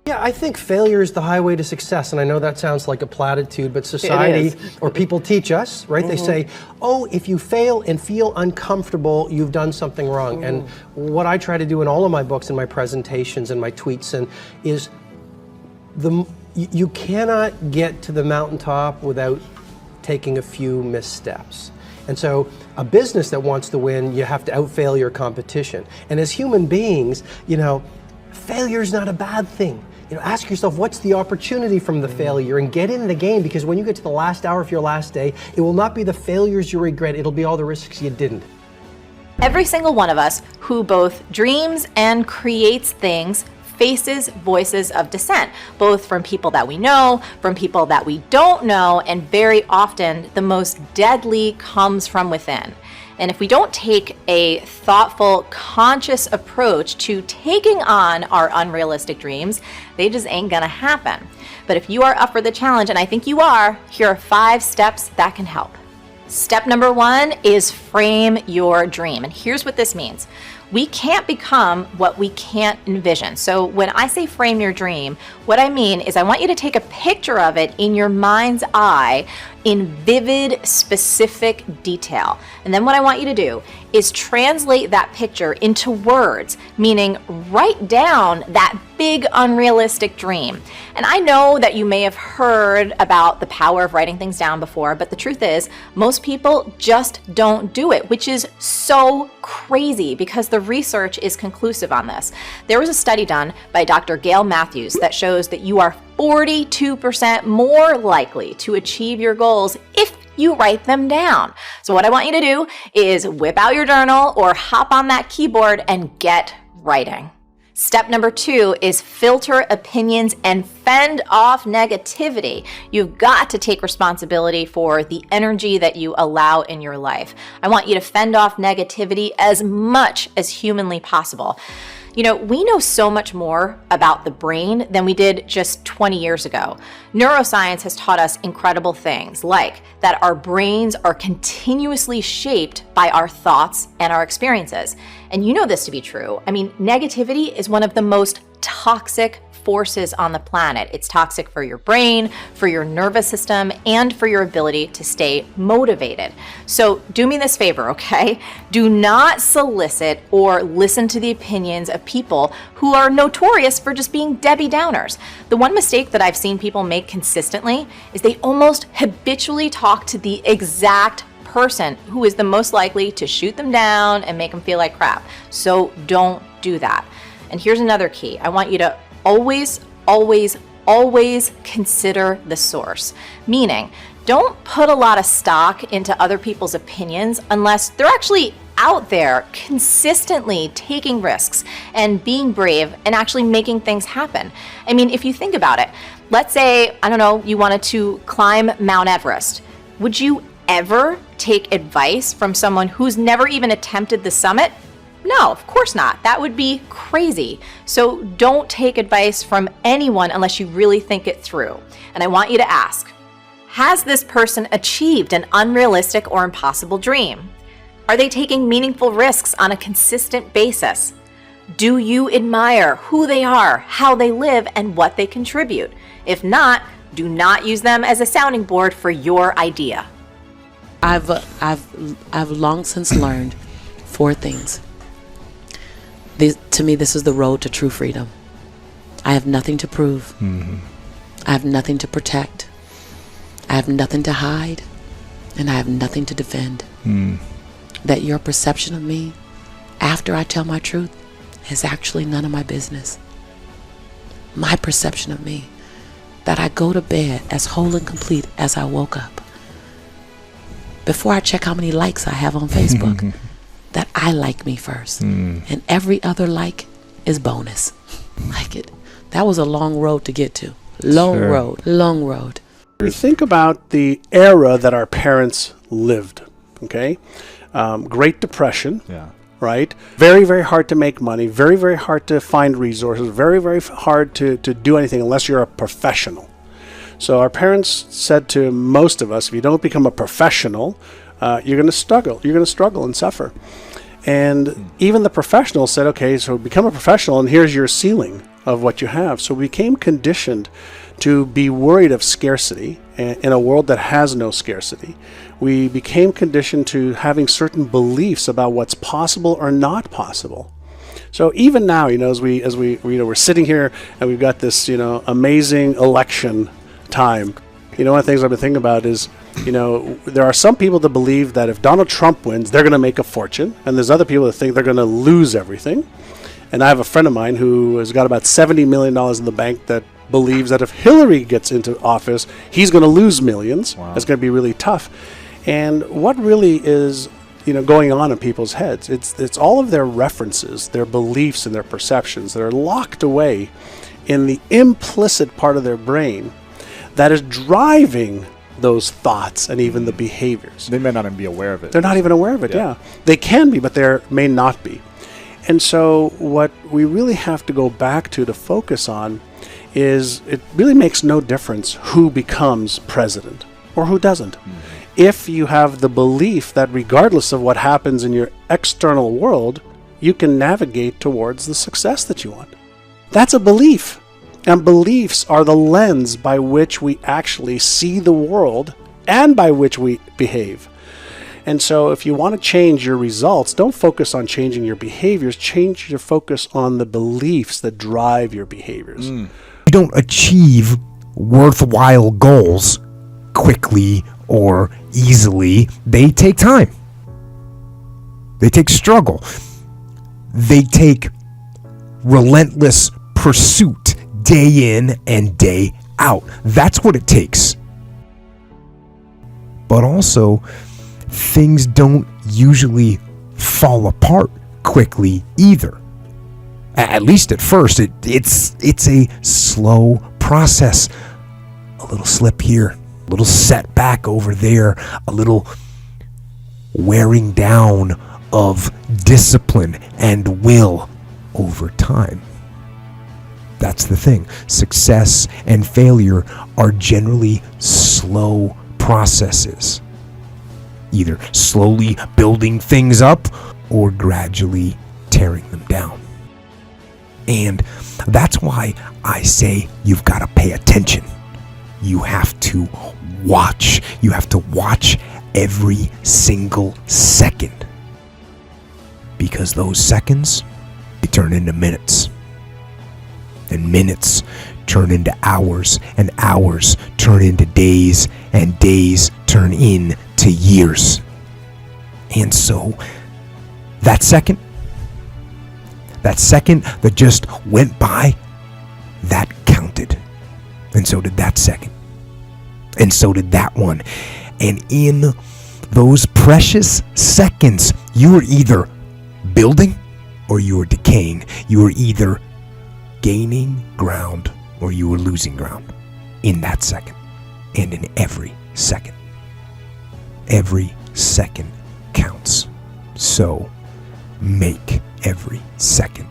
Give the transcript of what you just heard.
Yeah, I think failure is the highway to success, and I know that sounds like a platitude, but society or people teach us, right? They say, oh, if you fail and feel uncomfortable, you've done something wrong. And what I try to do in all of my books and my presentations and my tweets is you cannot get to the mountaintop without taking a few missteps. And so a business that wants to win, you have to outfail your competition. And as human beings, failure is not a bad thing. Ask yourself, what's the opportunity from the failure, and get in the game, because when you get to the last hour of your last day, it will not be the failures you regret, it'll be all the risks you didn't. Every single one of us who both dreams and creates things faces voices of dissent, both from people that we know, from people that we don't know, and very often the most deadly comes from within. And if we don't take a thoughtful, conscious approach to taking on our unrealistic dreams, they just ain't gonna happen. But if you are up for the challenge, and I think you are, here are 5 steps that can help. Step number 1 is frame your dream. And here's what this means. We can't become what we can't envision. So when I say frame your dream, what I mean is I want you to take a picture of it in your mind's eye in vivid, specific detail. And then what I want you to do is translate that picture into words, meaning write down that big unrealistic dream. And I know that you may have heard about the power of writing things down before, but the truth is most people just don't do it, which is so crazy because the research is conclusive on this. There was a study done by Dr. Gail Matthews that shows that you are 42% more likely to achieve your goals if you write them down. So what I want you to do is whip out your journal or hop on that keyboard and get writing. Step number 2 is filter opinions and fend off negativity. You've got to take responsibility for the energy that you allow in your life. I want you to fend off negativity as much as humanly possible. We know so much more about the brain than we did just 20 years ago. Neuroscience has taught us incredible things, like that our brains are continuously shaped by our thoughts and our experiences. And you know this to be true. Negativity is one of the most toxic forces on the planet. It's toxic for your brain, for your nervous system, and for your ability to stay motivated. So do me this favor, okay? Do not solicit or listen to the opinions of people who are notorious for just being Debbie Downers. The one mistake that I've seen people make consistently is they almost habitually talk to the exact person who is the most likely to shoot them down and make them feel like crap. So don't do that. And here's another key. I want you to always, always, always consider the source. Meaning, don't put a lot of stock into other people's opinions unless they're actually out there consistently taking risks and being brave and actually making things happen. If you think about it, let's say, you wanted to climb Mount Everest. Would you ever take advice from someone who's never even attempted the summit? No, of course not. That would be crazy. So don't take advice from anyone unless you really think it through. And I want you to ask, has this person achieved an unrealistic or impossible dream? Are they taking meaningful risks on a consistent basis? Do you admire who they are, how they live, and what they contribute? If not, do not use them as a sounding board for your idea. I've long since learned 4 things. To me, this is the road to true freedom. I have nothing to prove. I have nothing to protect. I have nothing to hide. And I have nothing to defend. That your perception of me after I tell my truth is actually none of my business. My perception of me, that I go to bed as whole and complete as I woke up. Before I check how many likes I have on Facebook, that I like me first. And every other like is bonus. That was a long road to get to. Long road. You think about the era that our parents lived, okay? Great Depression, right? Very, very hard to make money, very, very hard to find resources, very, very hard to do anything unless you're a professional. So our parents said to most of us, if you don't become a professional, you're going to struggle. You're going to struggle and suffer. And even the professionals said, okay, so become a professional and here's your ceiling of what you have. So we became conditioned to be worried of scarcity in a world that has no scarcity. We became conditioned to having certain beliefs about what's possible or not possible. So even now, as we we're sitting here and we've got this, amazing election time. One of the things I've been thinking about is, there are some people that believe that if Donald Trump wins, they're going to make a fortune. And there's other people that think they're going to lose everything. And I have a friend of mine who has got about $70 million in the bank that believes that if Hillary gets into office, he's going to lose millions. Wow. It's going to be really tough. And what really is, going on in people's heads? It's all of their references, their beliefs, and their perceptions that are locked away in the implicit part of their brain that is driving those thoughts and even the behaviors. They may not even be aware of it. They're not even aware of it, yeah. They can be, but they may not be. And so what we really have to go back to focus on is it really makes no difference who becomes president or who doesn't. If you have the belief that regardless of what happens in your external world, you can navigate towards the success that you want. That's a belief. And beliefs are the lens by which we actually see the world and by which we behave. And so if you want to change your results, don't focus on changing your behaviors. Change your focus on the beliefs that drive your behaviors. You don't achieve worthwhile goals quickly or easily. They take time. They take struggle. They take relentless pursuit day in and day out. That's what it takes. But also, things don't usually fall apart quickly either. At least at first, it's a slow process. A little slip here, a little setback over there, a little wearing down of discipline and will over time. That's the thing. Success and failure are generally slow processes. Either slowly building things up or gradually tearing them down. And that's why I say you've got to pay attention. You have to watch. You have to watch every single second. Because those seconds, they turn into minutes. And minutes turn into hours, and hours turn into days, and days turn into years. And so, that second that just went by, that counted. And so did that second. And so did that one. And in those precious seconds, you were either building or you were decaying. You were either gaining ground or you were losing ground in that second and in every second. Every second counts. So make every second